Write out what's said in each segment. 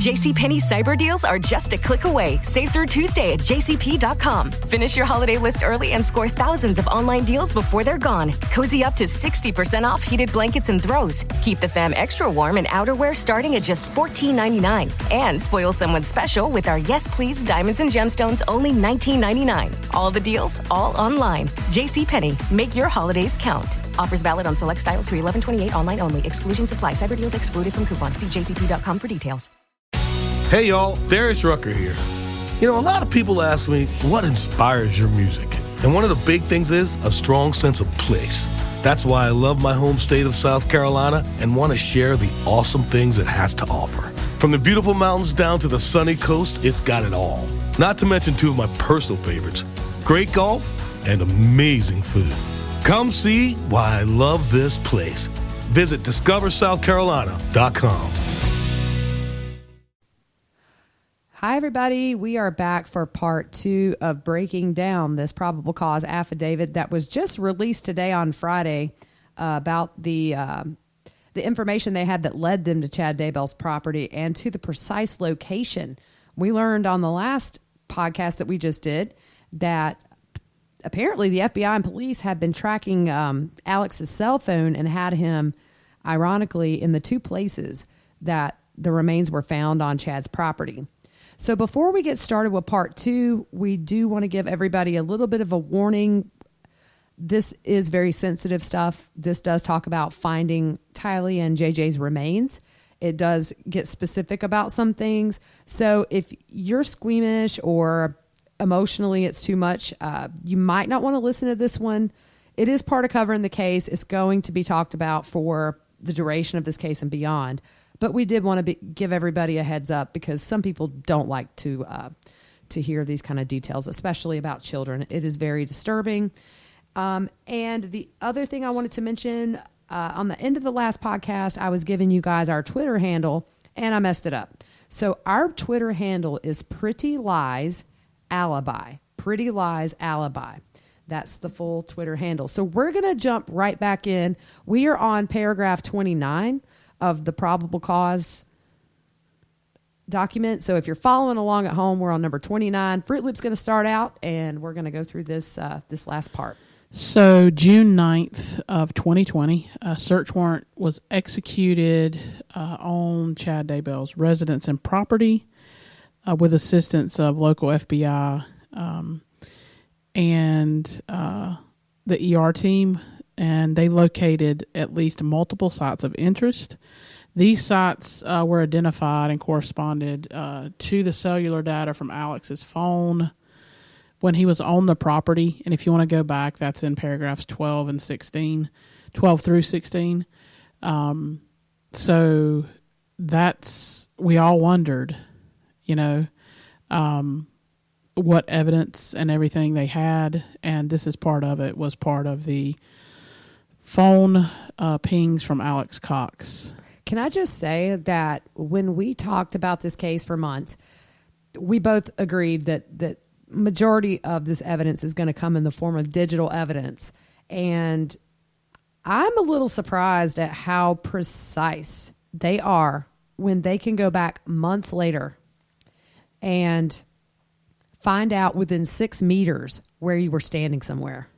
JCPenney cyber deals are just a click away. Save through Tuesday at jcp.com. Finish your holiday list early and score thousands of online deals before they're gone. Cozy up to 60% off heated blankets and throws. Keep the fam extra warm in outerwear starting at just $14.99. And spoil someone special with our Yes Please Diamonds and Gemstones only $19.99. All the deals, all online. JCPenney. Make your holidays count. Offers valid on select styles through 11/28 online only. Exclusions apply. Cyber deals excluded from coupons. See jcp.com for details. Hey y'all, Darius Rucker here. You know, a lot of people ask me, what inspires your music? And one of the big things is a strong sense of place. That's why I love my home state of South Carolina and want to share the awesome things it has to offer. From the beautiful mountains down to the sunny coast, it's got it all. Not to mention two of my personal favorites, great golf and amazing food. Come see why I love this place. Visit discoversouthcarolina.com. Hi, everybody. We are back for part 2 of breaking down this probable cause affidavit that was just released today on Friday about the information they had that led them to Chad Daybell's property and to the precise location. We learned on the last podcast that we just did that apparently the FBI and police had been tracking Alex's cell phone and had him, ironically, in the 2 places that the remains were found on Chad's property. So before we get started with part 2, we do want to give everybody a little bit of a warning. This is very sensitive stuff. This does talk about finding Tylee and JJ's remains. It does get specific about some things. So if you're squeamish or emotionally it's too much, you might not want to listen to this one. It is part of covering the case. It's going to be talked about for the duration of this case and beyond. But we did want to give everybody a heads up because some people don't like to hear these kind of details, especially about children. It is very disturbing. And the other thing I wanted to mention, on the end of the last podcast, I was giving you guys our Twitter handle, and I messed it up. So our Twitter handle is Pretty Lies Alibi. Pretty Lies Alibi. That's the full Twitter handle. So we're going to jump right back in. We are on paragraph 29 of the probable cause document. So if you're following along at home, we're on number 29. Fruit Loop's going to start out, and we're going to go through this last part. So June 9th of 2020, a search warrant was executed on Chad Daybell's residence and property with assistance of local FBI and the ER team. And they located at least multiple sites of interest. These sites were identified and corresponded to the cellular data from Alex's phone when he was on the property. And if you want to go back, that's in paragraphs 12 through 16. So we all wondered, what evidence and everything they had. And this is part of it, was part of the phone pings from Alex Cox. Can I just say that when we talked about this case for months, we both agreed that majority of this evidence is going to come in the form of digital evidence. And I'm a little surprised at how precise they are when they can go back months later and find out within 6 meters where you were standing somewhere.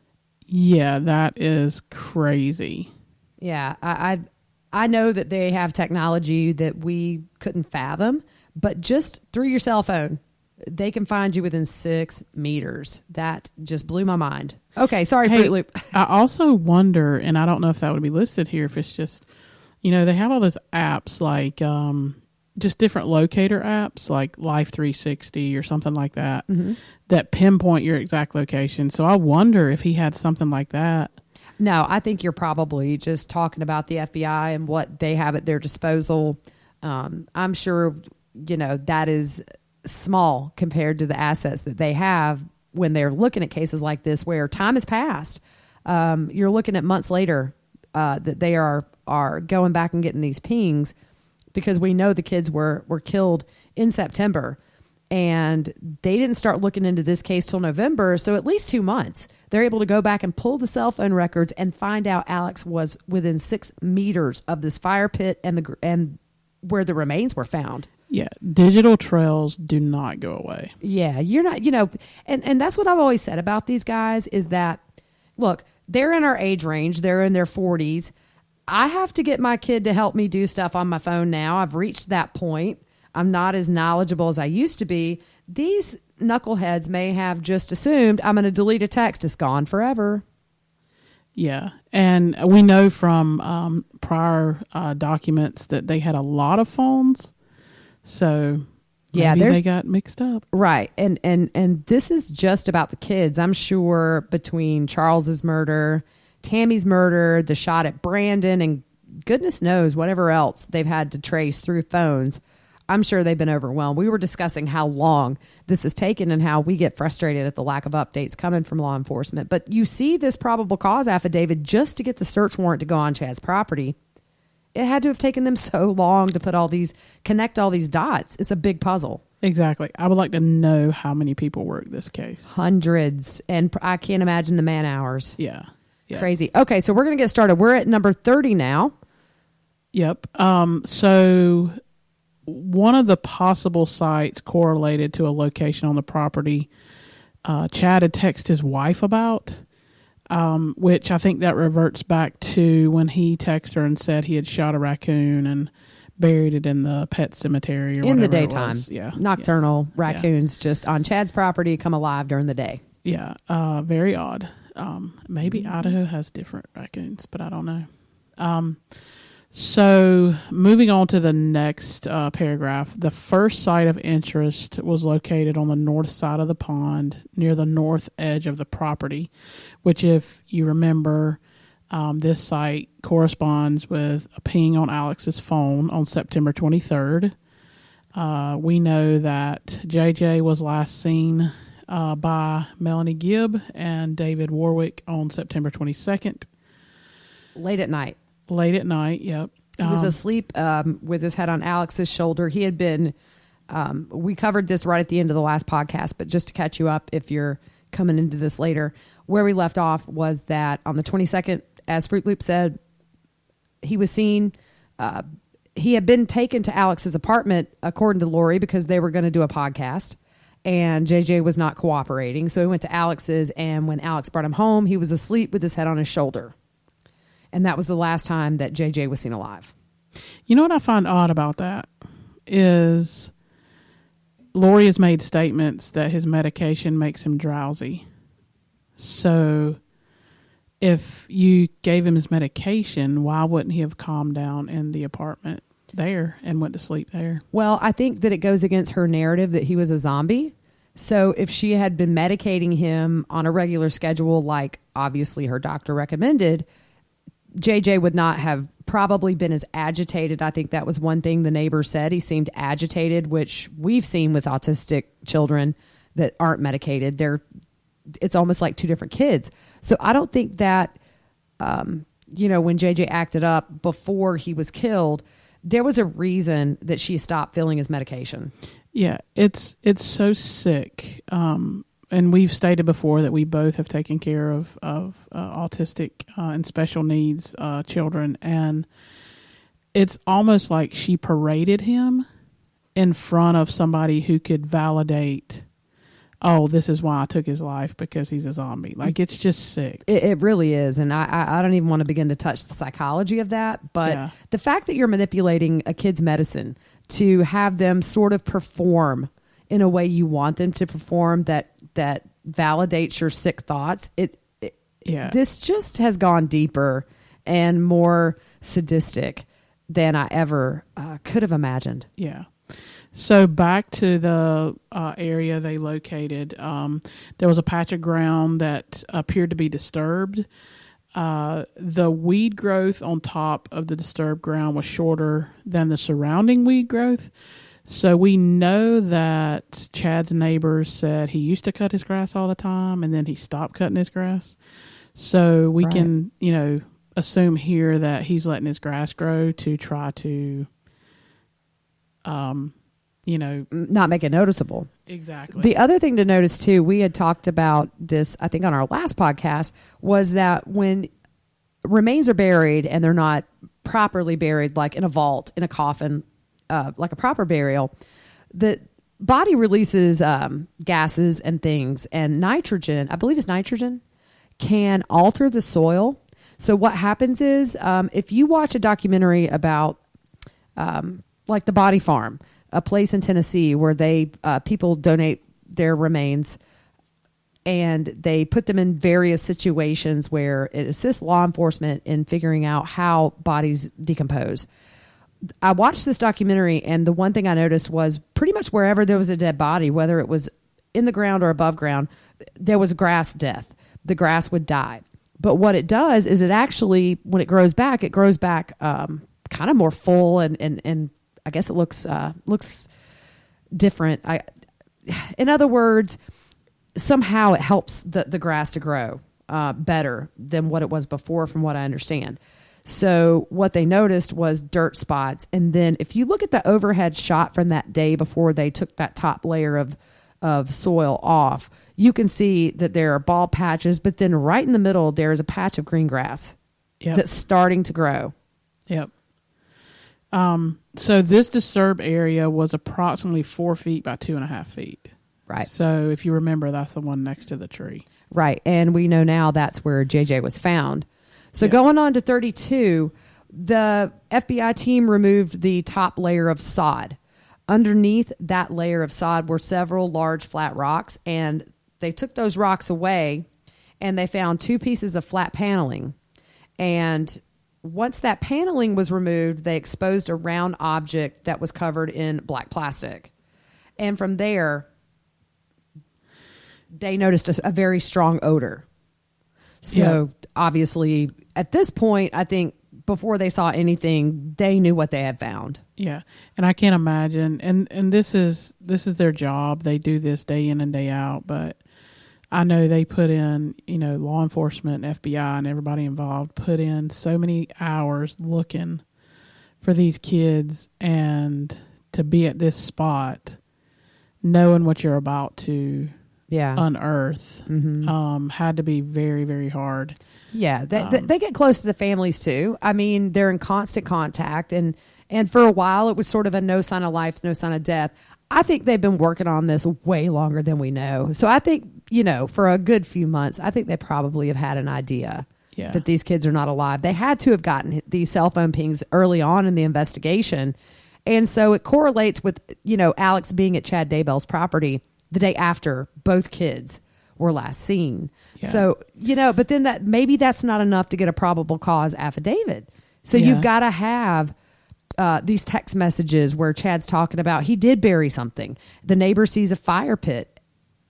Yeah, that is crazy. Yeah, I know that they have technology that we couldn't fathom, but just through your cell phone, they can find you within 6 meters. That just blew my mind. Okay, sorry, Fruit Loop. I also wonder, and I don't know if that would be listed here, if it's just, they have all those apps like just different locator apps like Life 360 or something like that, that pinpoint your exact location. So I wonder if he had something like that. No, I think you're probably just talking about the FBI and what they have at their disposal. I'm sure, that is small compared to the assets that they have when they're looking at cases like this where time has passed. You're looking at months later that they are going back and getting these pings, because we know the kids were killed in September, and they didn't start looking into this case till November. So at least 2 months, they're able to go back and pull the cell phone records and find out Alex was within 6 meters of this fire pit and where the remains were found. Yeah, digital trails do not go away. Yeah, you're not, and that's what I've always said about these guys is that, look, they're in our age range. They're in their 40s. I have to get my kid to help me do stuff on my phone now. I've reached that point. I'm not as knowledgeable as I used to be. These knuckleheads may have just assumed I'm going to delete a text. It's gone forever. Yeah, and we know from prior documents that they had a lot of phones. So maybe they got mixed up. Right. And this is just about the kids. I'm sure between Charles's murder, Tammy's murder, the shot at Brandon, and goodness knows whatever else they've had to trace through phones, I'm sure they've been overwhelmed. We were discussing how long this has taken and how we get frustrated at the lack of updates coming from law enforcement. But you see this probable cause affidavit just to get the search warrant to go on Chad's property. It had to have taken them so long to connect all these dots. It's a big puzzle. Exactly. I would like to know how many people worked this case. Hundreds. And I can't imagine the man hours. Yeah. Crazy. Okay, so we're going to get started. We're at number 30 now. Yep. So one of the possible sites correlated to a location on the property, Chad had texted his wife about, which I think that reverts back to when he texted her and said he had shot a raccoon and buried it in the pet cemetery or in the whatever it daytime. was. Yeah. Nocturnal raccoons just on Chad's property come alive during the day. Yeah. Very odd. Maybe Idaho has different raccoons, but I don't know. So moving on to the next paragraph, the first site of interest was located on the north side of the pond near the north edge of the property, which, if you remember, this site corresponds with a ping on Alex's phone on September 23rd. We know that JJ was last seen by Melanie Gibb and David Warwick on September 22nd. Late at night. Yep. He was asleep with his head on Alex's shoulder. He had been, we covered this right at the end of the last podcast, but just to catch you up if you're coming into this later, where we left off was that on the 22nd, as Fruit Loop said, he was seen, he had been taken to Alex's apartment, according to Lori, because they were going to do a podcast. And JJ was not cooperating. So he went to Alex's, and when Alex brought him home, he was asleep with his head on his shoulder. And that was the last time that JJ was seen alive. You know what I find odd about that is Lori has made statements that his medication makes him drowsy. So if you gave him his medication, why wouldn't he have calmed down in the apartment there and went to sleep there? Well, I think that it goes against her narrative that he was a zombie. So if she had been medicating him on a regular schedule, like obviously her doctor recommended, JJ would not have probably been as agitated. I think that was one thing the neighbor said. He seemed agitated, which we've seen with autistic children that aren't medicated. It's almost like two different kids. So I don't think that, when JJ acted up before he was killed, there was a reason that she stopped filling his medication. Yeah, it's so sick. And we've stated before that we both have taken care of autistic and special needs children. And it's almost like she paraded him in front of somebody who could validate, oh, this is why I took his life, because he's a zombie. Like, it's just sick. It really is. And I don't even want to begin to touch the psychology of that. But the fact that you're manipulating a kid's medicine to have them sort of perform in a way you want them to perform that validates your sick thoughts. This just has gone deeper and more sadistic than I ever could have imagined. Yeah. So back to the area they located, there was a patch of ground that appeared to be disturbed. The weed growth on top of the disturbed ground was shorter than the surrounding weed growth. So we know that Chad's neighbors said he used to cut his grass all the time, and then he stopped cutting his grass. So we can, assume here that he's letting his grass grow to try to, not make it noticeable. Exactly. The other thing to notice too, we had talked about this, I think on our last podcast, was that when remains are buried and they're not properly buried, like in a vault, in a coffin, like a proper burial, the body releases gases and things, and nitrogen, I believe it's nitrogen, can alter the soil. So what happens is, if you watch a documentary about like the Body Farm, a place in Tennessee where they people donate their remains and they put them in various situations where it assists law enforcement in figuring out how bodies decompose. I watched this documentary, and the one thing I noticed was pretty much wherever there was a dead body, whether it was in the ground or above ground, there was grass death. The grass would die. But what it does is it actually, when it grows back kind of more full, and I guess it looks different. In other words, somehow it helps the grass to grow better than what it was before, from what I understand. So what they noticed was dirt spots. And then if you look at the overhead shot from that day before they took that top layer of soil off, you can see that there are bald patches, but then right in the middle, there is a patch of green grass that's starting to grow. Yep. So this disturbed area was approximately 4 feet by 2.5 feet. Right. So if you remember, that's the one next to the tree. Right. And we know now that's where JJ was found. So going on to 32, the FBI team removed the top layer of sod. Underneath that layer of sod were several large flat rocks, and they took those rocks away, and they found 2 pieces of flat paneling. And once that paneling was removed, they exposed a round object that was covered in black plastic. And from there, they noticed a very strong odor. So obviously, at this point, I think before they saw anything, they knew what they had found. Yeah, and I can't imagine. And this is their job. They do this day in and day out. But I know they put in, law enforcement, FBI, and everybody involved put in so many hours looking for these kids, and to be at this spot, knowing what you're about to unearth, had to be very, very hard. Yeah, they get close to the families too. I mean, they're in constant contact, and for a while it was sort of a no sign of life, no sign of death. I think they've been working on this way longer than we know. So I think, for a good few months, I think they probably have had an idea that these kids are not alive. They had to have gotten these cell phone pings early on in the investigation. And so it correlates with, Alex being at Chad Daybell's property the day after both kids were last seen. Yeah. So, but then maybe that's not enough to get a probable cause affidavit. So you've got to have these text messages where Chad's talking about he did bury something. The neighbor sees a fire pit.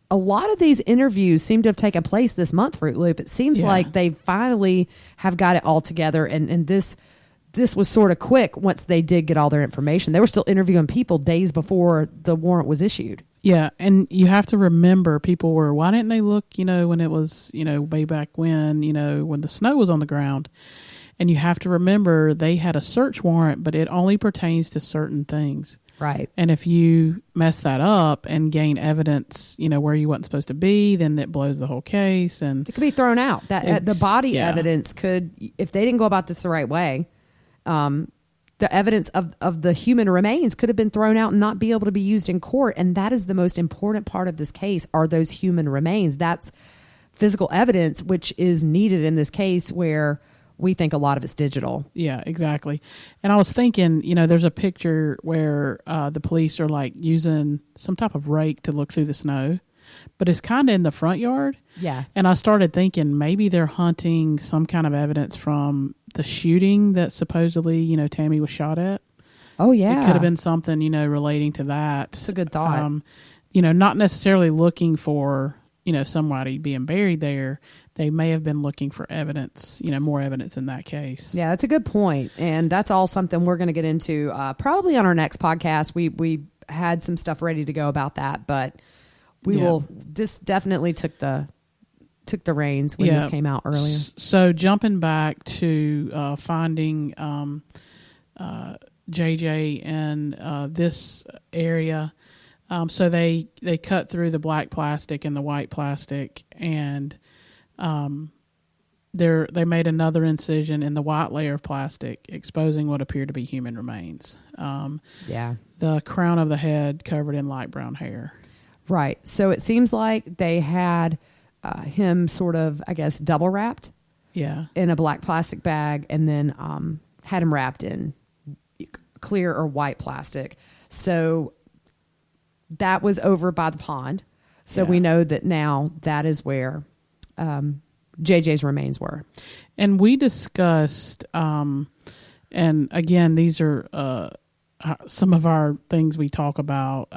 A lot of these interviews seem to have taken place this month, Fruit Loop. It seems like they finally have got it all together. And this was sort of quick once they did get all their information. They were still interviewing people days before the warrant was issued. Yeah, and you have to remember, people were, why didn't they look, when it was, way back when the snow was on the ground? And you have to remember they had a search warrant, but it only pertains to certain things. Right. And if you mess that up and gain evidence, where you wasn't supposed to be, then that blows the whole case. And it could be thrown out. That the body evidence could, if they didn't go about this the right way, the evidence of the human remains could have been thrown out and not be able to be used in court. And that is the most important part of this case, are those human remains. That's physical evidence, which is needed in this case where we think a lot of it's digital. Yeah, exactly. And I was thinking, there's a picture where the police are like using some type of rake to look through the snow, but it's kind of in the front yard. Yeah. And I started thinking maybe they're hunting some kind of evidence from the shooting that supposedly, Tammy was shot at. Oh, yeah. It could have been something, relating to that. It's a good thought. Not necessarily looking for, somebody being buried there. They may have been looking for evidence, more evidence in that case. Yeah, that's a good point. And that's all something we're going to get into probably on our next podcast. We had some stuff ready to go about that, but we will. This definitely took the reins when this came out earlier. So jumping back to finding JJ in this area, so they cut through the black plastic and the white plastic, and they made another incision in the white layer of plastic, exposing what appeared to be human remains. The crown of the head covered in light brown hair. Right. So it seems like they had him sort of, I guess, double wrapped. Yeah. In a black plastic bag, and then had him wrapped in clear or white plastic. So that was over by the pond. So we know that now that is where JJ's remains were. And we discussed, and again, these are some of our things we talk about.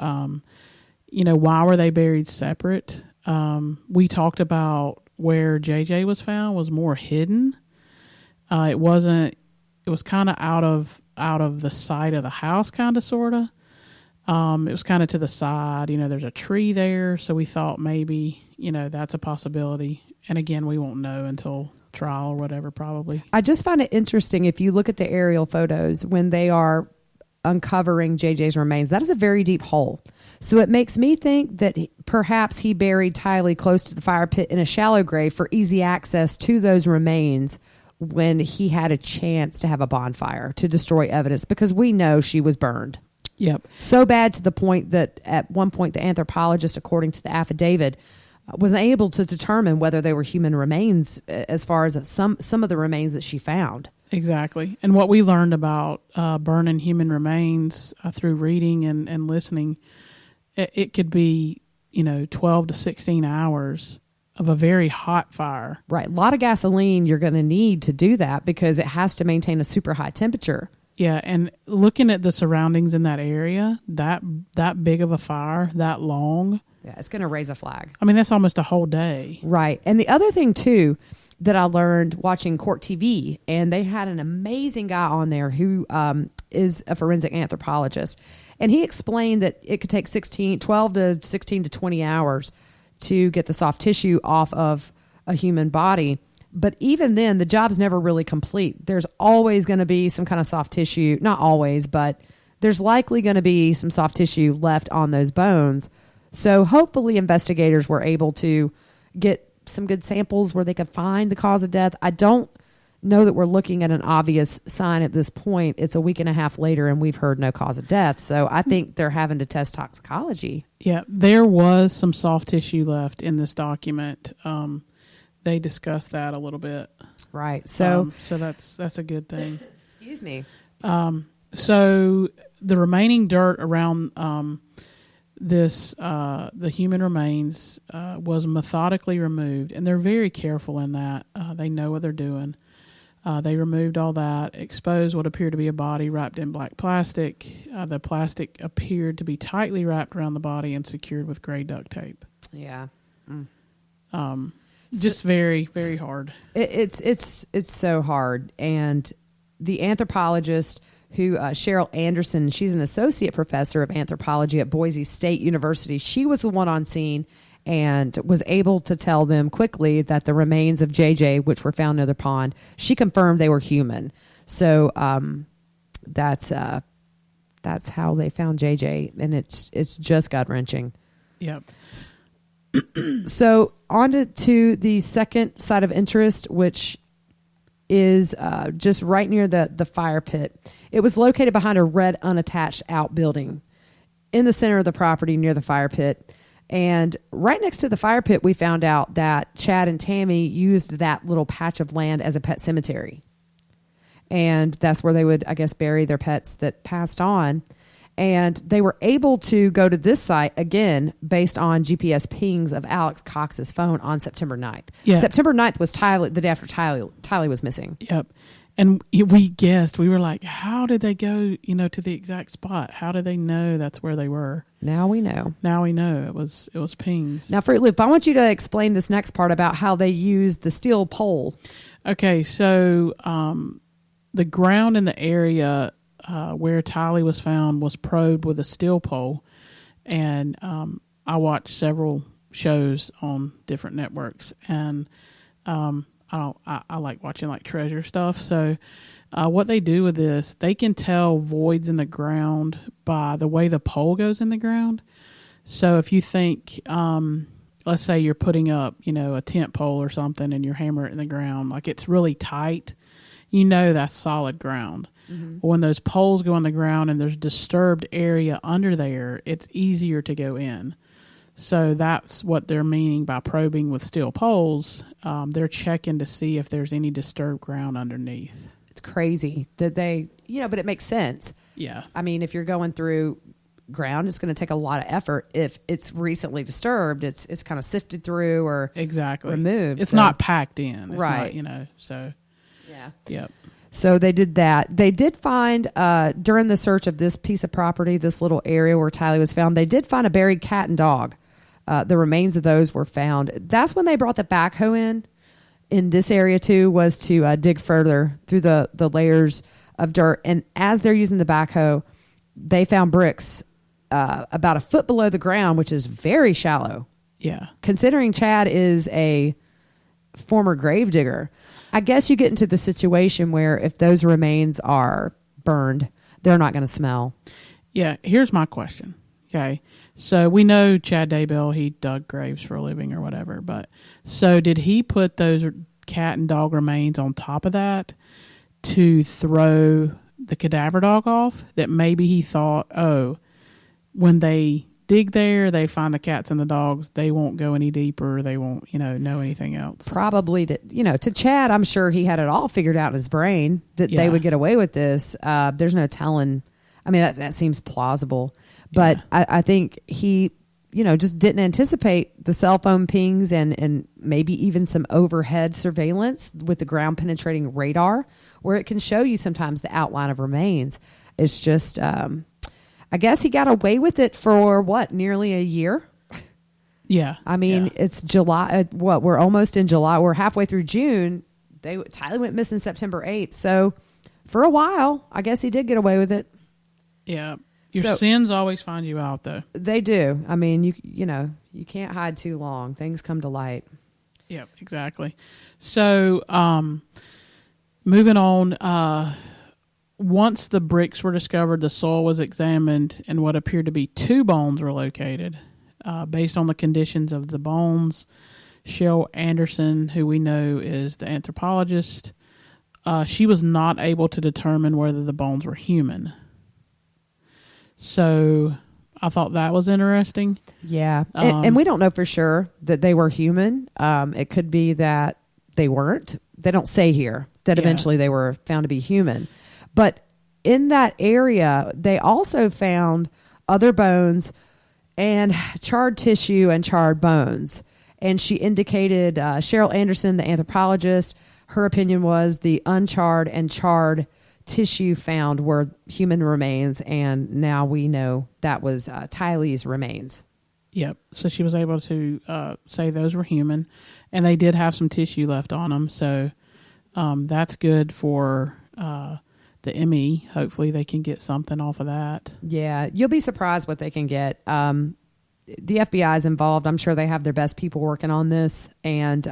Why were they buried separate? We talked about where JJ was found was more hidden. It was kind of out of the sight of the house, kind of, sort of. It was kind of to the side. There's a tree there, so we thought maybe, that's a possibility. And again, we won't know until trial or whatever, probably. I just find it interesting if you look at the aerial photos when they are uncovering JJ's remains. That is a very deep hole. So it makes me think that perhaps he buried Tylee close to the fire pit in a shallow grave for easy access to those remains when he had a chance to have a bonfire to destroy evidence, because we know she was burned. Yep. So bad to the point that at one point the anthropologist, according to the affidavit, was able to determine whether they were human remains as far as some of the remains that she found. Exactly. And what we learned about burning human remains through reading and listening, it could be, 12 to 16 hours of a very hot fire. Right. A lot of gasoline you're going to need to do that because it has to maintain a super high temperature. Yeah, and looking at the surroundings in that area, that big of a fire, that long. Yeah, it's going to raise a flag. I mean, that's almost a whole day. Right. And the other thing, too, that I learned watching Court TV, and they had an amazing guy on there who is a forensic anthropologist. And he explained that it could take 12 to 16 to 20 hours to get the soft tissue off of a human body. But even then, the job's never really complete. There's always going to be some kind of soft tissue. Not always, but there's likely going to be some soft tissue left on those bones. So hopefully investigators were able to get some good samples where they could find the cause of death. I don't know that we're looking at an obvious sign at this point. It's a week and a half later and we've heard no cause of death. So I think they're having to test toxicology. Yeah, there was some soft tissue left in this document. They discussed that a little bit. Right. So that's a good thing. Excuse me. So the remaining dirt around the human remains was methodically removed, and they're very careful in that. They know what they're doing. They removed all that, exposed what appeared to be a body wrapped in black plastic. The plastic appeared to be tightly wrapped around the body and secured with gray duct tape. Yeah. Just very, very hard. It's so hard. And the anthropologist who Cheryl Anderson, she's an associate professor of anthropology at Boise State University. She was the one on scene and was able to tell them quickly that the remains of JJ, which were found near the pond, she confirmed they were human. So that's how they found JJ, and it's just gut-wrenching. Yep. So on to the second site of interest, which is just right near the fire pit. It was located behind a red unattached outbuilding in the center of the property near the fire pit. And right next to the fire pit, we found out that Chad and Tammy used that little patch of land as a pet cemetery. And that's where they would, I guess, bury their pets that passed on. And they were able to go to this site, again, based on GPS pings of Alex Cox's phone on September 9th. Yeah. September 9th was the day after Tylee was missing. Yep. And we guessed, we were like, how did they go, to the exact spot? How did they know that's where they were? Now we know. It was pings. Now, Fruit Loop, I want you to explain this next part about how they used the steel pole. Okay, so the ground in the area where Tylee was found was probed with a steel pole, and I watched several shows on different networks, and I like watching like treasure stuff. So what they do with this, they can tell voids in the ground by the way the pole goes in the ground. So if you think let's say you're putting up, a tent pole or something and you're hammering it in the ground, like it's really tight, that's solid ground. Mm-hmm. When those poles go in the ground and there's disturbed area under there, it's easier to go in. So that's what they're meaning by probing with steel poles. They're checking to see if there's any disturbed ground underneath. It's crazy that they, but it makes sense. Yeah. I mean, if you're going through ground, it's going to take a lot of effort. If it's recently disturbed, it's kind of sifted through or exactly removed. It's not packed in. It's right. Not, so. Yeah. Yep. So they did that. They did find, during the search of this piece of property, this little area where Tylee was found, they did find a buried cat and dog. The remains of those were found. That's when they brought the backhoe in this area too, was to dig further through the layers of dirt. And as they're using the backhoe, they found bricks about a foot below the ground, which is very shallow. Yeah. Considering Chad is a former grave digger, I guess you get into the situation where if those remains are burned, they're not going to smell. Yeah. Here's my question. Okay. So we know Chad Daybell, he dug graves for a living or whatever. But so did he put those cat and dog remains on top of that to throw the cadaver dog off? That maybe he thought, when they dig there, they find the cats and the dogs, they won't go any deeper. They won't, know anything else. Probably to Chad, I'm sure he had it all figured out in his brain that they would get away with this. There's no telling. I mean, that seems plausible. But I think he, just didn't anticipate the cell phone pings and maybe even some overhead surveillance with the ground penetrating radar where it can show you sometimes the outline of remains. It's just, I guess he got away with it for nearly a year? Yeah. I mean, it's July. We're almost in July. We're halfway through June. Tylee went missing September 8th. So for a while, I guess he did get away with it. Yeah. Your sins always find you out, though. They do. I mean, you can't hide too long. Things come to light. Yep, exactly. So, moving on, once the bricks were discovered, the soil was examined, and what appeared to be 2 bones were located. Based on the conditions of the bones, Cheryl Anderson, who we know is the anthropologist, she was not able to determine whether the bones were human. So I thought that was interesting. Yeah. And we don't know for sure that they were human. It could be that they weren't. They don't say here that eventually they were found to be human. But in that area, they also found other bones and charred tissue and charred bones. And she indicated, Cheryl Anderson, the anthropologist, her opinion was the uncharred and charred tissue found were human remains, and now we know that was Tylee's remains. Yep. So she was able to say those were human, and they did have some tissue left on them. So that's good for the ME. Hopefully they can get something off of that. Yeah. You'll be surprised what they can get. The FBI is involved. I'm sure they have their best people working on this. And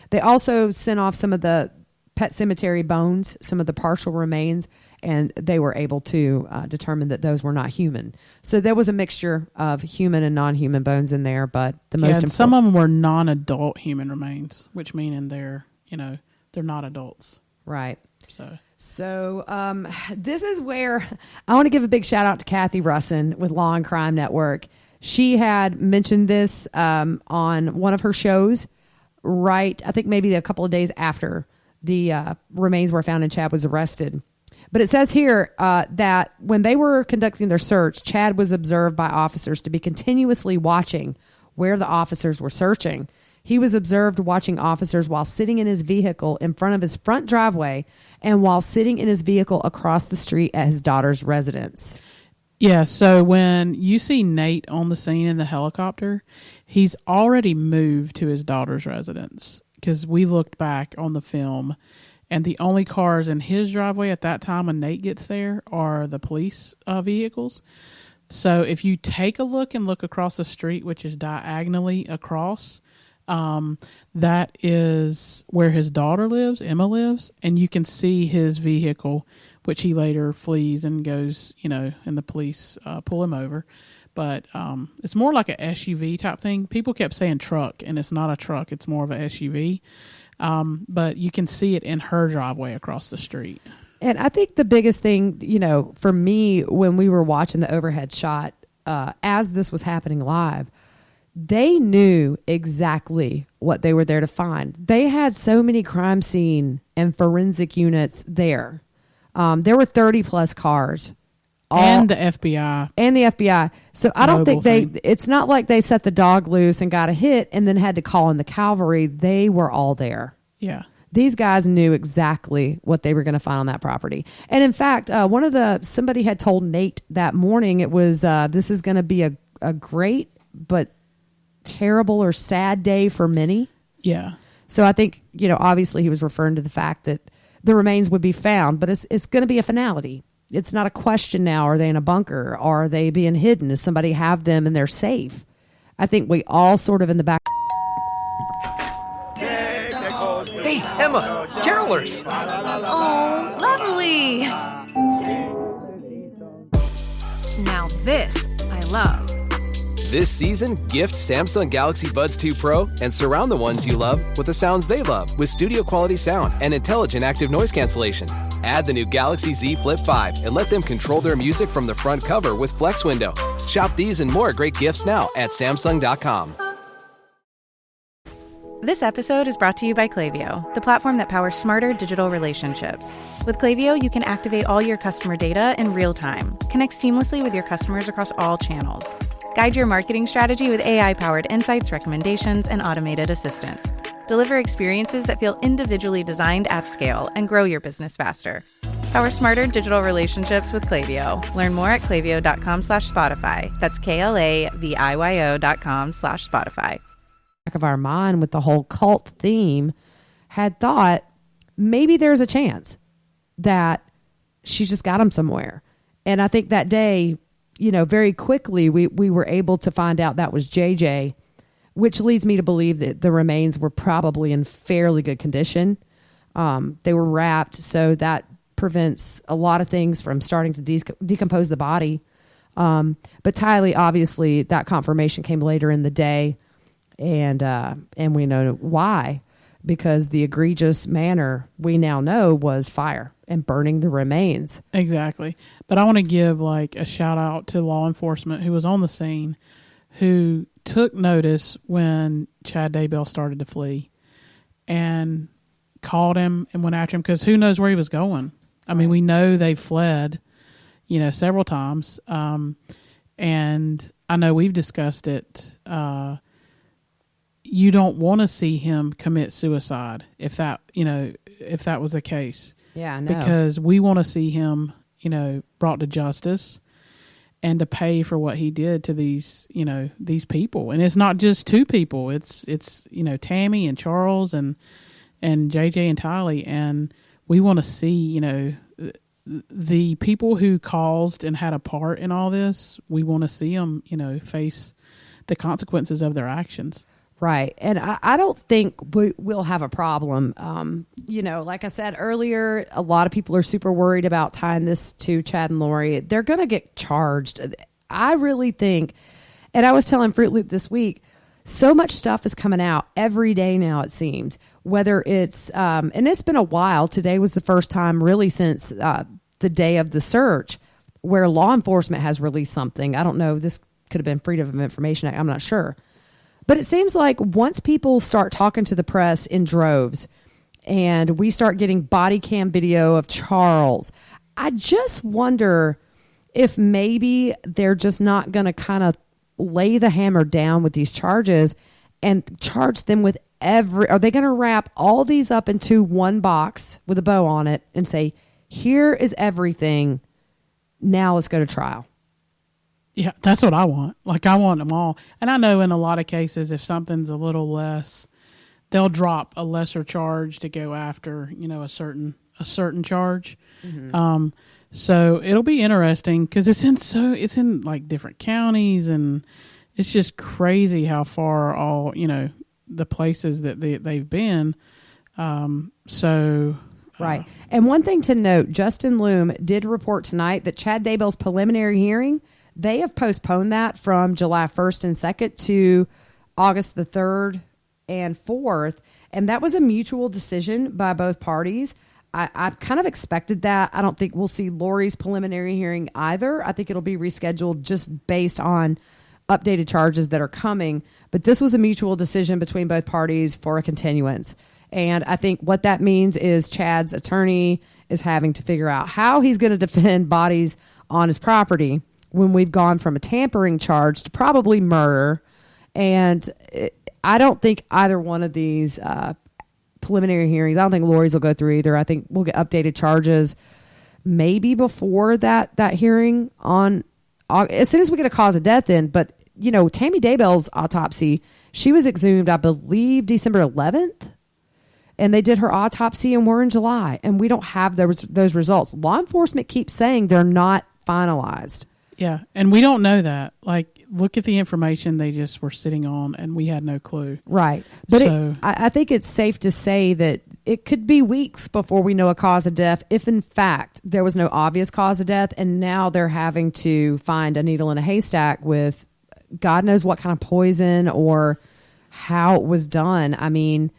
they also sent off some of the Pet Cemetery bones, some of the partial remains, and they were able to determine that those were not human. So there was a mixture of human and non-human bones in there, but the most important... some of them were non-adult human remains, which meaning they're not adults. Right. So this is where I want to give a big shout out to Kathy Russin with Law and Crime Network. She had mentioned this on one of her shows, I think maybe a couple of days after the remains were found and Chad was arrested. But it says here that when they were conducting their search, Chad was observed by officers to be continuously watching where the officers were searching. He was observed watching officers while sitting in his vehicle in front of his front driveway and while sitting in his vehicle across the street at his daughter's residence. Yeah, so when you see Nate on the scene in the helicopter, he's already moved to his daughter's residence. Because we looked back on the film, and the only cars in his driveway at that time when Nate gets there are the police vehicles. So if you take a look and look across the street, which is diagonally across, that is where his daughter lives, Emma lives, and you can see his vehicle, which he later flees and goes, and the police pull him over. but it's more like a SUV type thing. People kept saying truck, and it's not a truck. It's more of a SUV. But you can see it in her driveway across the street. And I think the biggest thing, for me, when we were watching the overhead shot, as this was happening live, they knew exactly what they were there to find. They had so many crime scene and forensic units there. There were 30 plus cars. And the FBI. So I don't think it's not like they set the dog loose and got a hit and then had to call in the cavalry. They were all there. Yeah. These guys knew exactly what they were going to find on that property. And in fact, somebody had told Nate that morning, it was, this is going to be a great, but terrible or sad day for many. Yeah. So I think, obviously he was referring to the fact that the remains would be found, but it's going to be a finality. It's not a question now. Are they in a bunker? Are they being hidden? Does somebody have them and they're safe? I think we all sort of in the back. Hey, Emma, carolers. Oh, lovely. Now this I love. This season, gift Samsung Galaxy Buds 2 Pro and surround the ones you love with the sounds they love with studio quality sound and intelligent active noise cancellation. Add the new Galaxy Z Flip 5 and let them control their music from the front cover with Flex Window. Shop these and more great gifts now at Samsung.com. This episode is brought to you by Klaviyo, the platform that powers smarter digital relationships. With Klaviyo, you can activate all your customer data in real time, connect seamlessly with your customers across all channels, guide your marketing strategy with AI-powered insights, recommendations, and automated assistance. Deliver experiences that feel individually designed at scale and grow your business faster. Power smarter digital relationships with Klaviyo. Learn more at klaviyo.com/Spotify. That's KLAVIYO.com/Spotify. Back of our mind with the whole cult theme had thought maybe there's a chance that she just got him somewhere. And I think that day, very quickly we were able to find out that was JJ, which leads me to believe that the remains were probably in fairly good condition. They were wrapped, so that prevents a lot of things from starting to decompose the body. But Tylee, obviously, that confirmation came later in the day, and we know why, because the egregious manner we now know was fire and burning the remains. Exactly. But I want to give a shout out to law enforcement who was on the scene, who took notice when Chad Daybell started to flee and called him and went after him, because who knows where he was going. I mean, we know they fled, several times. And I know we've discussed it. You don't want to see him commit suicide if that was the case. Yeah, I know. Because we want to see him, brought to justice and to pay for what he did to these people. And it's not just two people. It's Tammy and Charles and JJ and Tylee. And we want to see, the people who caused and had a part in all this. We want to see them, face the consequences of their actions. Right. And I don't think we'll have a problem. Like I said earlier, a lot of people are super worried about tying this to Chad and Lori. They're going to get charged. I really think, and I was telling Fruit Loop this week, so much stuff is coming out every day now, it seems, whether it's, and it's been a while. Today was the first time really since the day of the search where law enforcement has released something. I don't know. This could have been Freedom of Information Act. I'm not sure. But it seems like once people start talking to the press in droves and we start getting body cam video of Charles, I just wonder if maybe they're just not going to kind of lay the hammer down with these charges and charge them with are they going to wrap all these up into one box with a bow on it and say, here is everything. Now let's go to trial. Yeah, that's what I want. I want them all. And I know in a lot of cases, if something's a little less, they'll drop a lesser charge to go after, a certain charge. Mm-hmm. So it'll be interesting because it's in different counties, and it's just crazy how far all, the places that they've been. Right. And one thing to note, Justin Loom did report tonight that Chad Daybell's preliminary hearing, They have postponed that from July 1st and 2nd to August the 3rd and 4th. And that was a mutual decision by both parties. I kind of expected that. I don't think we'll see Lori's preliminary hearing either. I think it'll be rescheduled just based on updated charges that are coming. But this was a mutual decision between both parties for a continuance. And I think what that means is Chad's attorney is having to figure out how he's going to defend bodies on his property when we've gone from a tampering charge to probably murder. And I don't think either one of these preliminary hearings, I don't think Lori's will go through either. I think we'll get updated charges maybe before that hearing on as soon as we get a cause of death in. But, you know, Tammy Daybell's autopsy, she was exhumed, I believe, December 11th. And they did her autopsy and we're in July. And we don't have those results. Law enforcement keeps saying they're not finalized. Yeah, and we don't know that. Like, look at the information they just were sitting on, and we had no clue. Right. But So- I think it's safe to say that it could be weeks before we know a cause of death if, in fact, there was no obvious cause of death, and now they're having to find a needle in a haystack with God knows what kind of poison or how it was done. I mean,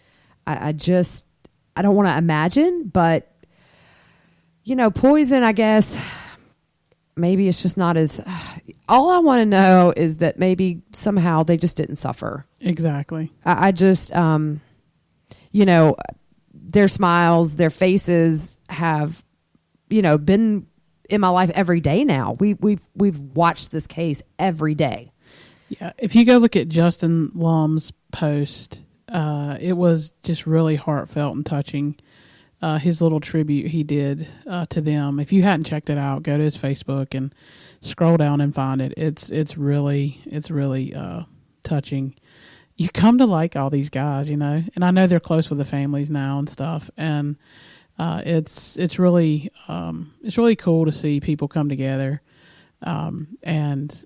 I don't want to imagine, but, you know, poison, I guess... Maybe it's just not as... All I want to know is that maybe somehow they just didn't suffer. Exactly. I just, you know, their smiles, their faces have, you know, been in my life every day now. We've watched this case every day. Yeah. If you go look at Justin Lum's post, it was just really heartfelt and touching. His little tribute he did to them. If you hadn't checked it out, go to his Facebook and scroll down and find it. It's really touching. You come to like all these guys, you know, and I know they're close with the families now and stuff. And it's really cool to see people come together and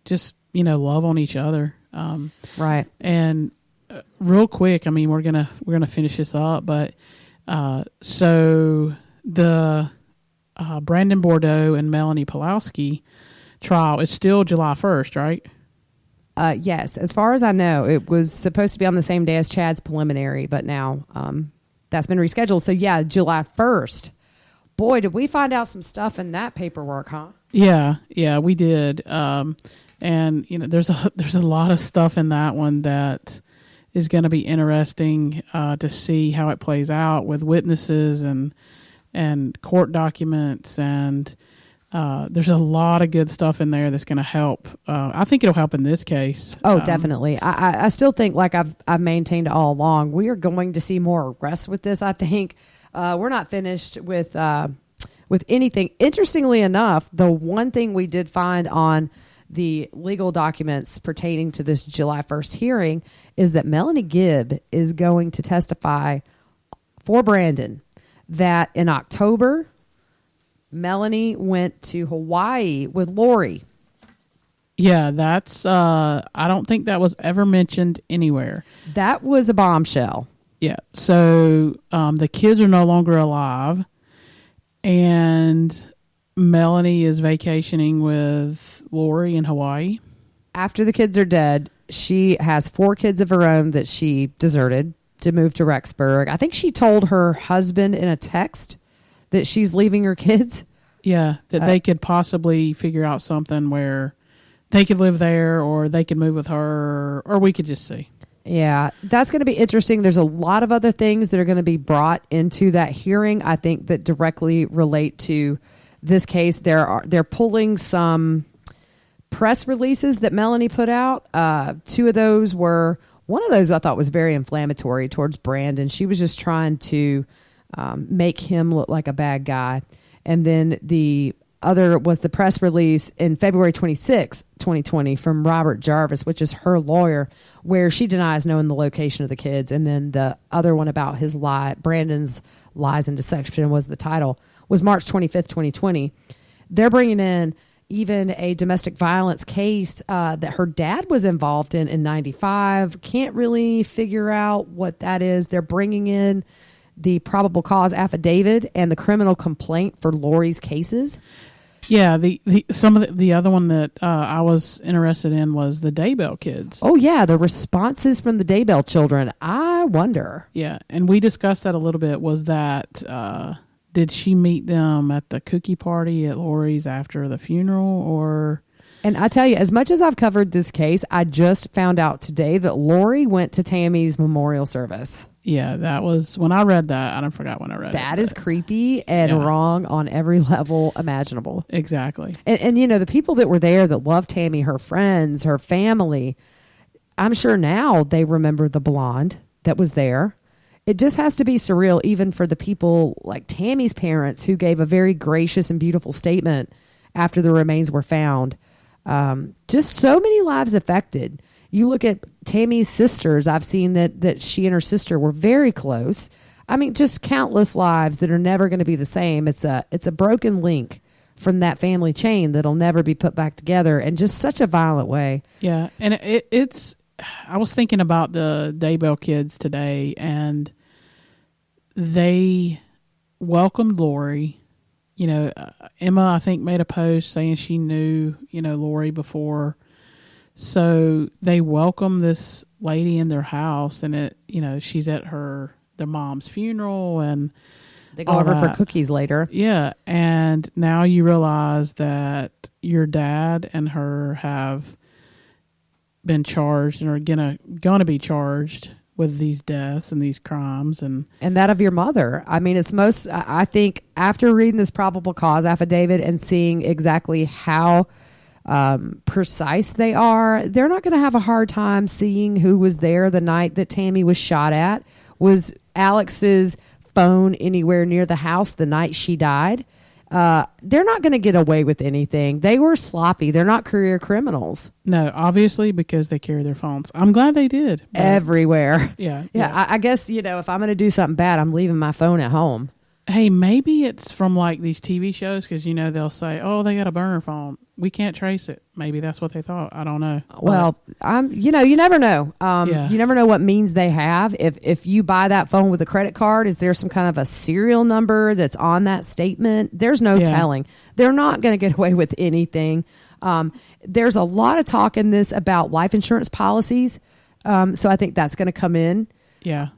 just, you know, love on each other. Right. And real quick, I mean, we're gonna finish this up, but. So the Brandon Bordeaux and Melanie Pulowski trial is still July 1st, right? Yes. As far as I know, it was supposed to be on the same day as Chad's preliminary, but now that's been rescheduled. So, yeah, July 1st. Boy, did we find out some stuff in that paperwork, huh? Yeah, we did. And, you know, there's a lot of stuff in that one that is going to be interesting to see how it plays out with witnesses and court documents. And there's a lot of good stuff in there that's going to help. I think it'll help in this case. Oh, definitely. I still think, like I've maintained all along, we are going to see more arrests with this. I think we're not finished with anything. Interestingly enough, the one thing we did find on the legal documents pertaining to this July 1st hearing is that Melanie Gibb is going to testify for Brandon that in October, Melanie went to Hawaii with Lori. Yeah, that's, I don't think that was ever mentioned anywhere. That was a bombshell. Yeah. So, the kids are no longer alive and Melanie is vacationing with Lori in Hawaii. After the kids are dead, she has 4 kids of her own that she deserted to move to Rexburg. I think she told her husband in a text that she's leaving her kids. Yeah, that they could possibly figure out something where they could live there or they could move with her or we could just see. Yeah, that's going to be interesting. There's a lot of other things that are going to be brought into that hearing, I think, that directly relate to this case. They're pulling some press releases that Melanie put out. 2 of those were, one of those I thought was very inflammatory towards Brandon. She was just trying to make him look like a bad guy. And then the other was the press release in February 26, 2020 from Robert Jarvis, which is her lawyer, where she denies knowing the location of the kids. And then the other one about his Brandon's lies and deception was the title, was March 25th, 2020. They're bringing in even a domestic violence case that her dad was involved in 95. Can't really figure out what that is. They're bringing in the probable cause affidavit and the criminal complaint for Lori's cases. Yeah, some of the other one that I was interested in was the Daybell kids. Oh yeah, the responses from the Daybell children. I wonder. Yeah, and we discussed that a little bit. Was that did she meet them at the cookie party at Lori's after the funeral, or? And I tell you, as much as I've covered this case, I just found out today that Lori went to Tammy's memorial service. Yeah, that was when I read that. I don't forgot when I read it. That is creepy and wrong on every level imaginable. Exactly. And you know, the people that were there that loved Tammy, her friends, her family, I'm sure now they remember the blonde that was there. It just has to be surreal, even for the people like Tammy's parents, who gave a very gracious and beautiful statement after the remains were found. Just so many lives affected. You look at Tammy's sisters. I've seen that she and her sister were very close. I mean, just countless lives that are never going to be the same. It's a broken link from that family chain that'll never be put back together, in just such a violent way. Yeah, and it's. I was thinking about the Daybell kids today, and they welcomed Lori. You know, Emma, I think, made a post saying she knew, Lori before. So they welcome this lady in their house, and she's at their mom's funeral, and they go over for cookies later. Yeah, and now you realize that your dad and her have been charged and are gonna be charged with these deaths and these crimes, and that of your mother. I mean, I think after reading this probable cause affidavit and seeing exactly how precise they are, they're not going to have a hard time seeing who was there the night that Tammy was shot at. Was Alex's phone anywhere near the house the night she died? They're not going to get away with anything. They were sloppy. They're not career criminals. No, obviously, because they carry their phones. I'm glad they did. Everywhere. Yeah. I guess, if I'm going to do something bad, I'm leaving my phone at home. Hey, maybe it's from like these TV shows, because they'll say, "Oh, they got a burner phone. We can't trace it." Maybe that's what they thought. I don't know. Well, you never know. You never know what means they have. If you buy that phone with a credit card, is there some kind of a serial number that's on that statement? There's no telling. They're not going to get away with anything. There's a lot of talk in this about life insurance policies, so I think that's going to come in. Yeah.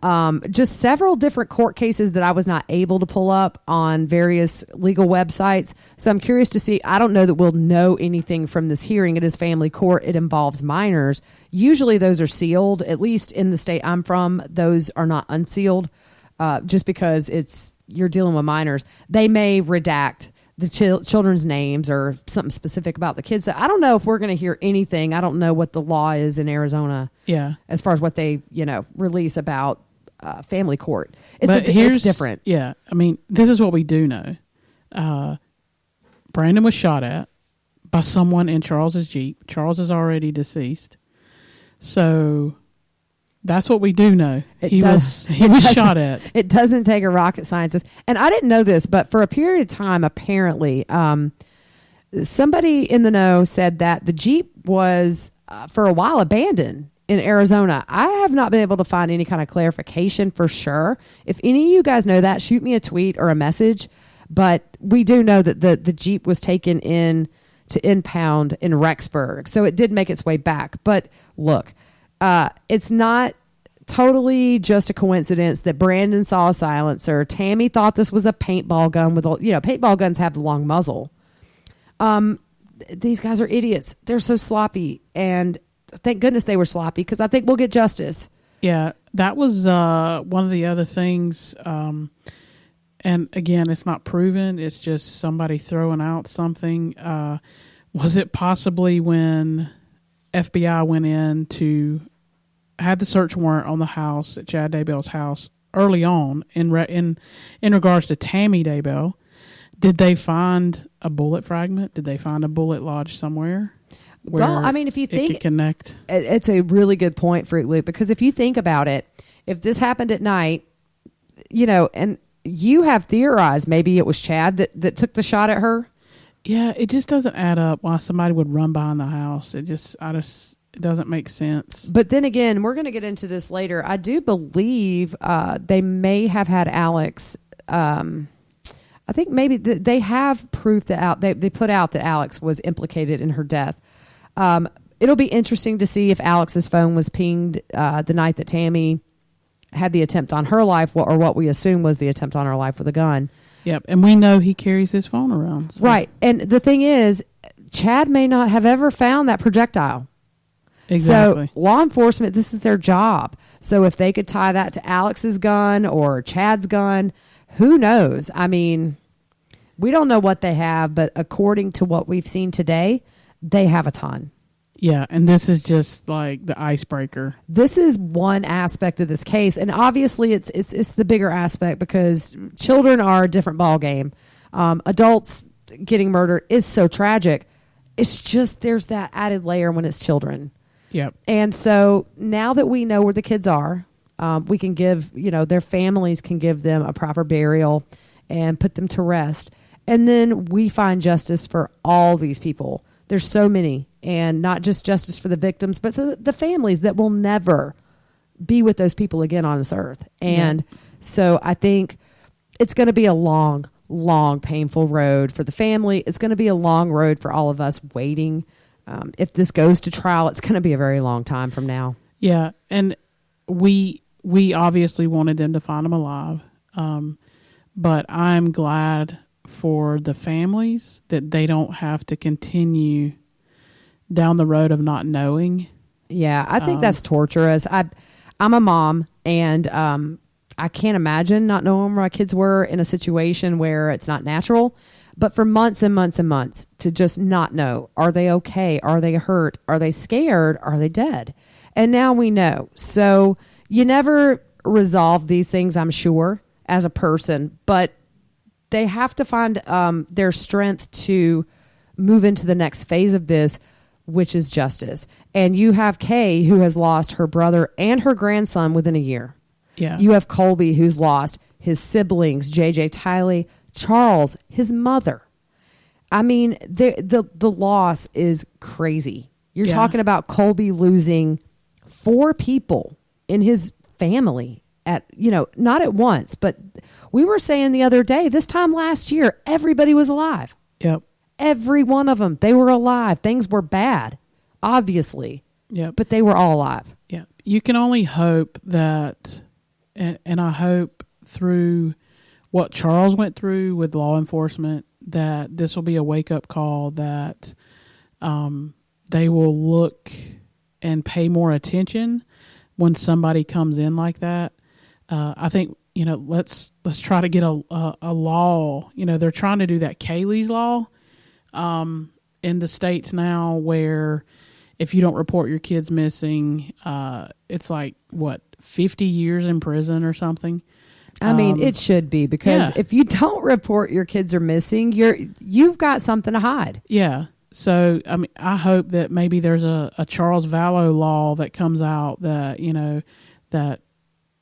Just several different court cases that I was not able to pull up on various legal websites. So I'm curious to see. I don't know that we'll know anything from this hearing. It is family court. It involves minors. Usually those are sealed. At least in the state I'm from, those are not unsealed, just because you're dealing with minors. They may redact the children's names or something specific about the kids. So I don't know if we're going to hear anything. I don't know what the law is in Arizona. Yeah. As far as what they, release about family court. It's different. Yeah. I mean, this is what we do know. Brandon was shot at by someone in Charles's Jeep. Charles is already deceased. So that's what we do know. He was shot at. It doesn't take a rocket scientist. And I didn't know this, but for a period of time, apparently, somebody in the know said that the Jeep was, for a while, abandoned in Arizona. I have not been able to find any kind of clarification for sure. If any of you guys know that, shoot me a tweet or a message. But we do know that the Jeep was taken in to impound in Rexburg. So it did make its way back. But look, it's not totally just a coincidence that Brandon saw a silencer. Tammy thought this was a paintball gun with, paintball guns have the long muzzle. These guys are idiots. They're so sloppy, and thank goodness they were sloppy, because I think we'll get justice. Yeah, that was one of the other things. And again, it's not proven. It's just somebody throwing out something. Was it possibly when FBI went in had the search warrant on the house at Chad Daybell's house early on in regards to Tammy Daybell? Did they find a bullet fragment? Did they find a bullet lodged somewhere? Well, I mean, if you think it could connect, it's a really good point, Fruit Loop, because if you think about it, if this happened at night, and you have theorized maybe it was Chad that took the shot at her. Yeah, it just doesn't add up why somebody would run behind the house. It doesn't make sense. But then again, we're going to get into this later. I do believe they may have had Alex. I think maybe they have proof that they put out that Alex was implicated in her death. It'll be interesting to see if Alex's phone was pinged the night that Tammy had the attempt on her life, or what we assume was the attempt on her life with a gun. Yep, and we know he carries his phone around. So. Right, and the thing is, Chad may not have ever found that projectile. Exactly. So law enforcement, this is their job. So if they could tie that to Alex's gun or Chad's gun, who knows? I mean, we don't know what they have, but according to what we've seen today, they have a ton. Yeah, and this is just like the icebreaker. This is one aspect of this case, and obviously it's the bigger aspect because children are a different ball game. Adults getting murdered is so tragic. It's just there's that added layer when it's children. Yep. And so now that we know where the kids are, we can give, their families can give them a proper burial and put them to rest. And then we find justice for all these people. There's so many, and not just justice for the victims, but the families that will never be with those people again on this earth. And so I think it's going to be a long, long, painful road for the family. It's going to be a long road for all of us waiting. If this goes to trial, it's going to be a very long time from now. Yeah, and we obviously wanted them to find him alive, but I'm glad for the families that they don't have to continue down the road of not knowing. Yeah, I think that's torturous. I'm a mom, and I can't imagine not knowing where my kids were in a situation where it's not natural. But for months and months and months to just not know, are they okay? Are they hurt? Are they scared? Are they dead? And now we know. So you never resolve these things, I'm sure, as a person, but they have to find their strength to move into the next phase of this, which is justice. And you have Kay, who has lost her brother and her grandson within a year. Yeah. You have Colby, who's lost his siblings, JJ Tiley, Charles, his mother. I mean, the loss is crazy. You're talking about Colby losing 4 people in his family at, not at once, but we were saying the other day, this time last year, everybody was alive. Yep. Every one of them, they were alive. Things were bad, obviously. Yep. But they were all alive. Yeah. You can only hope that, and I hope through what Charles went through with law enforcement, that this will be a wake-up call, that they will look and pay more attention when somebody comes in like that. I think, let's try to get a law. They're trying to do that Kaylee's law in the States now, where if you don't report your kids missing, it's like, 50 years in prison or something. I mean, it should be, because if you don't report your kids are missing, you've got something to hide. Yeah. So, I mean, I hope that maybe there's a Charles Vallow law that comes out that, that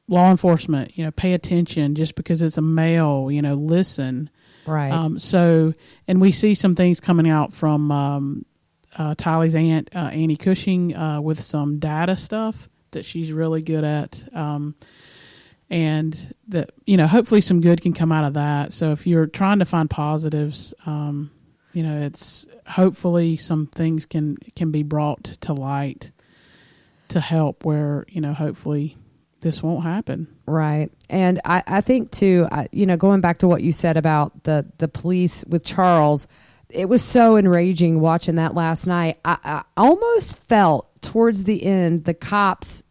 law enforcement, pay attention just because it's a male, listen. Right. So, and we see some things coming out from Tylee's aunt, Annie Cushing, with some data stuff that she's really good at. And that, hopefully some good can come out of that. So if you're trying to find positives, it's hopefully some things can be brought to light to help where, hopefully this won't happen. Right. And I think too, going back to what you said about the police with Charles, it was so enraging watching that last night. I almost felt towards the end, the cops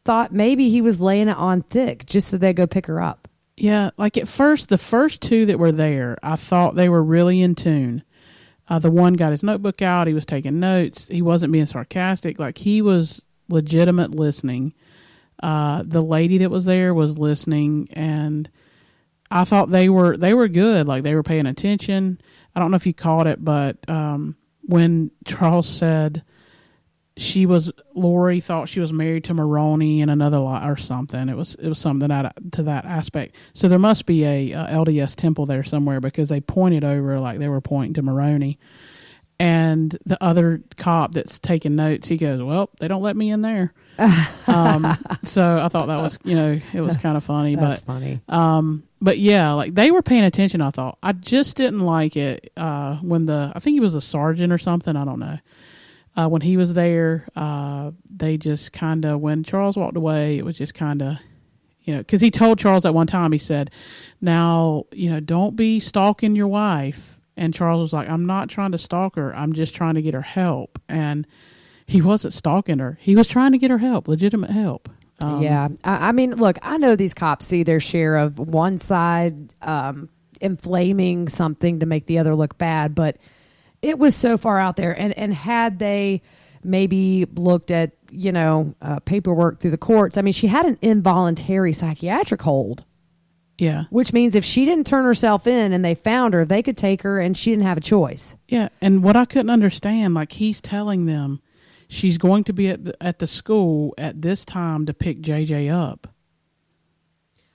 thought maybe he was laying it on thick just so they'd go pick her up. Yeah. Like at first, the first 2 that were there, I thought they were really in tune. The one got his notebook out. He was taking notes. He wasn't being sarcastic. Like, he was legitimate listening. The lady that was there was listening, and I thought they were good. Like, they were paying attention. I don't know if you caught it, but when Charles said Lori thought she was married to Maroney in another lot or something. It was something to that aspect. So there must be a LDS temple there somewhere, because they pointed over like they were pointing to Maroney. And the other cop that's taking notes, he goes, "Well, they don't let me in there." So I thought that was, it was kind of funny. That's funny. But yeah, like they were paying attention. I thought I just didn't like it when I think he was a sergeant or something. I don't know. When he was there, they just kind of, when Charles walked away, it was just kind of, because he told Charles at one time, he said, now, don't be stalking your wife. And Charles was like, I'm not trying to stalk her. I'm just trying to get her help. And he wasn't stalking her. He was trying to get her help, legitimate help. Yeah. I mean, look, I know these cops see their share of one side inflaming something to make the other look bad, but it was so far out there. And had they maybe looked at, paperwork through the courts, I mean, she had an involuntary psychiatric hold. Yeah. Which means if she didn't turn herself in and they found her, they could take her and she didn't have a choice. Yeah. And what I couldn't understand, like he's telling them she's going to be at the school at this time to pick JJ up.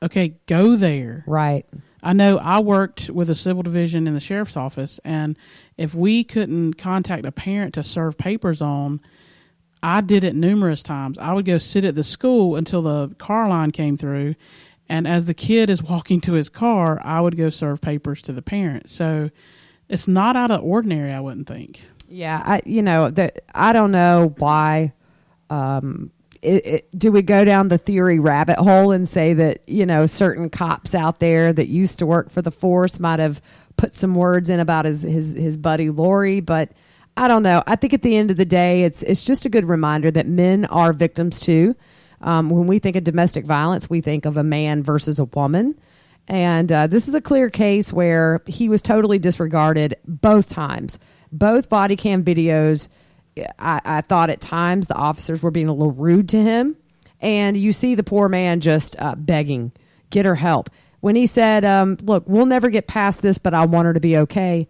Okay, go there. Right. I know I worked with a civil division in the sheriff's office, and if we couldn't contact a parent to serve papers on, I did it numerous times. I would go sit at the school until the car line came through, and as the kid is walking to his car, I would go serve papers to the parent. So it's not out of ordinary, I wouldn't think. Yeah, I don't know why. Do we go down the theory rabbit hole and say that, certain cops out there that used to work for the force might have put some words in about his buddy Lori? But I don't know. I think at the end of the day, it's just a good reminder that men are victims too. When we think of domestic violence, we think of a man versus a woman. And this is a clear case where he was totally disregarded both times. Both body cam videos, I thought at times the officers were being a little rude to him. And you see the poor man just begging, get her help. When he said, look, we'll never get past this, but I want her to be okay.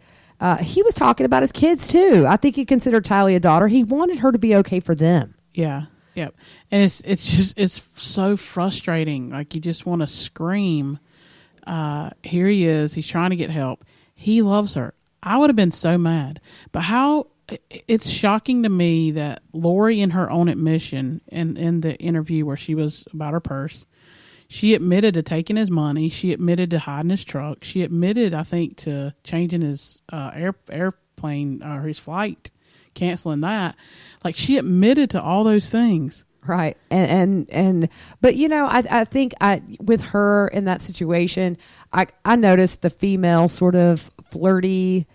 He was talking about his kids too. I think he considered Tylee a daughter. He wanted her to be okay for them. Yeah. Yeah. And it's so frustrating. Like you just want to scream. Here he is. He's trying to get help. He loves her. I would have been so mad. But it's shocking to me that Lori, in her own admission and in the interview where she was about her purse, she admitted to taking his money. She admitted to hiding his truck. She admitted, I think, to changing his airplane or his flight, canceling that. Like she admitted to all those things. Right. And but I think with her in that situation, I noticed the female sort of flirty,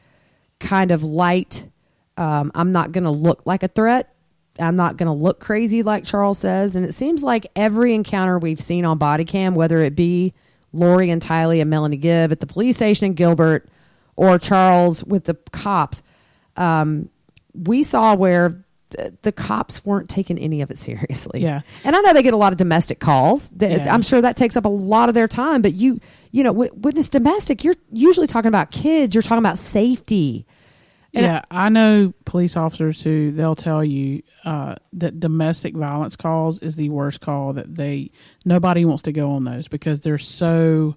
kind of light. I'm not going to look like a threat. I'm not going to look crazy like Charles says. And it seems like every encounter we've seen on body cam, whether it be Lori and Tylee and Melanie Gibb at the police station in Gilbert or Charles with the cops, we saw where the cops weren't taking any of it seriously. Yeah. And I know they get a lot of domestic calls. Yeah. I'm sure that takes up a lot of their time. But when it's domestic, you're usually talking about kids. You're talking about safety. And I know police officers who they'll tell you that domestic violence calls is the worst call. That nobody wants to go on those because they're so,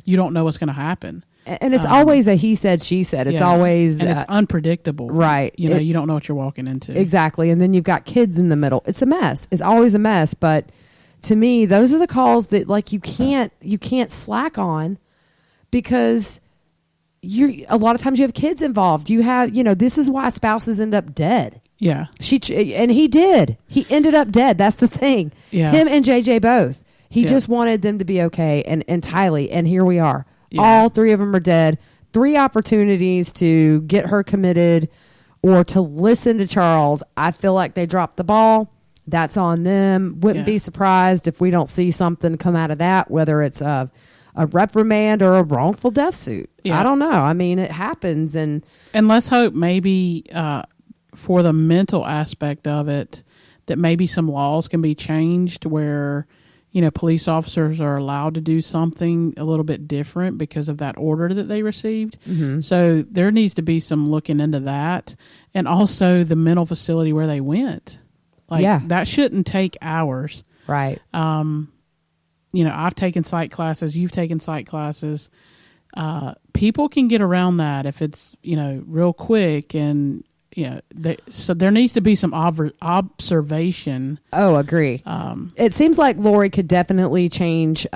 you don't know what's going to happen. And it's always a he said, she said. It's always... And it's unpredictable. Right. You don't know what you're walking into. Exactly. And then you've got kids in the middle. It's a mess. It's always a mess. But to me, those are the calls that you can't slack on because a lot of times you have kids involved. You have, this is why spouses end up dead. Yeah. And he did. He ended up dead. That's the thing. Yeah. Him and JJ both. He just wanted them to be okay. And Tylee. And here we are. Yeah. All three of them are dead. 3 opportunities to get her committed or to listen to Charles. I feel like they dropped the ball. That's on them. Wouldn't be surprised if we don't see something come out of that, whether it's a reprimand or a wrongful death suit. Yeah. I don't know. I mean, it happens. And let's hope maybe for the mental aspect of it, that maybe some laws can be changed where police officers are allowed to do something a little bit different because of that order that they received. Mm-hmm. So there needs to be some looking into that. And also the mental facility where they went. That shouldn't take hours. Right. I've taken psych classes. You've taken psych classes. People can get around that if it's, real quick and, so there needs to be some observation. Oh, agree. It seems like Lori could definitely change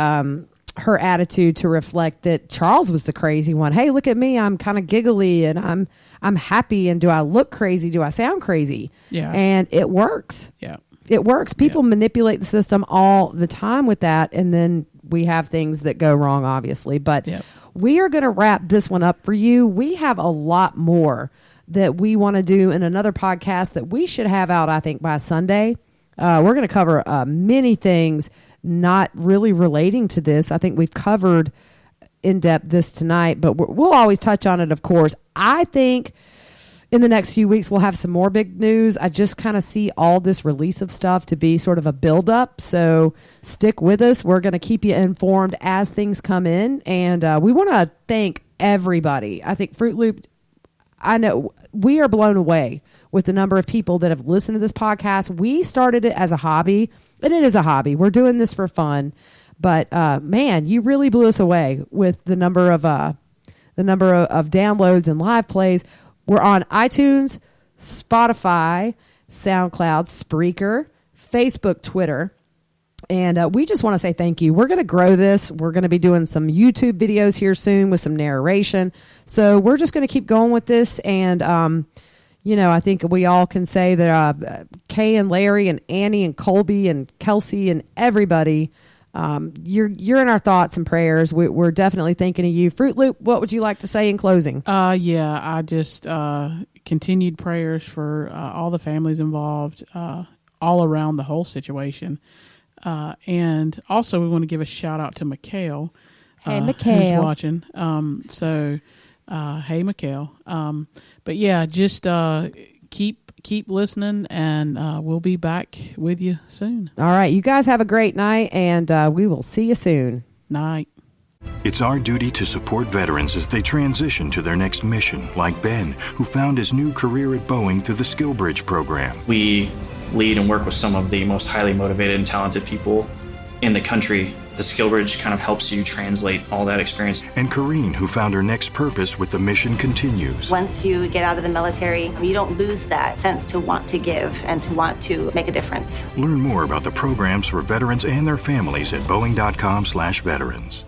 her attitude to reflect that Charles was the crazy one. Hey, look at me. I'm kind of giggly and I'm happy. And do I look crazy? Do I sound crazy? Yeah. And it works. Yeah. It works. People manipulate the system all the time with that. And then we have things that go wrong, obviously. But we are going to wrap this one up for you. We have a lot more that we want to do in another podcast that we should have out, I think, by Sunday. We're going to cover many things not really relating to this. I think we've covered in depth this tonight, but we'll always touch on it, of course. I think in the next few weeks, we'll have some more big news. I just kind of see all this release of stuff to be sort of a buildup. So stick with us. We're going to keep you informed as things come in. And we want to thank everybody. I think Fruit Loop, I know we are blown away with the number of people that have listened to this podcast. We started it as a hobby, and it is a hobby. We're doing this for fun. But man, you really blew us away with the number of downloads and live plays. We're on iTunes, Spotify, SoundCloud, Spreaker, Facebook, Twitter. And we just want to say thank you. We're going to grow this. We're going to be doing some YouTube videos here soon with some narration. So we're just going to keep going with this. And, I think we all can say that Kay and Larry and Annie and Colby and Kelsey and everybody, you're in our thoughts and prayers. We're definitely thinking of you. Fruit Loop, what would you like to say in closing? I just continued prayers for all the families involved, all around the whole situation. And also we want to give a shout out to Mikhail. Hey, Mikhail. Who's watching. Hey, Mikhail. But yeah, just keep listening, and we'll be back with you soon. All right. You guys have a great night, and we will see you soon. Night. It's our duty to support veterans as they transition to their next mission, like Ben, who found his new career at Boeing through the SkillBridge program. We lead and work with some of the most highly motivated and talented people in the country. The SkillBridge kind of helps you translate all that experience. And Kareen, who found her next purpose with The Mission Continues. Once you get out of the military, you don't lose that sense to want to give and to want to make a difference. Learn more about the programs for veterans and their families at Boeing.com/veterans.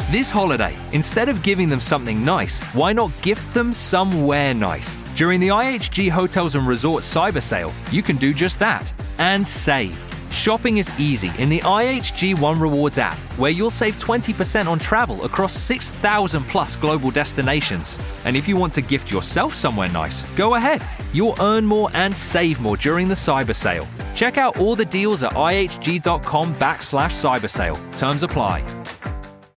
This holiday, instead of giving them something nice, why not gift them somewhere nice? During the IHG Hotels and Resorts Cyber Sale, you can do just that and save. Shopping is easy in the IHG One Rewards app, where you'll save 20% on travel across 6,000 plus global destinations. And if you want to gift yourself somewhere nice, go ahead. You'll earn more and save more during the cyber sale. Check out all the deals at ihg.com/cybersale. Terms apply.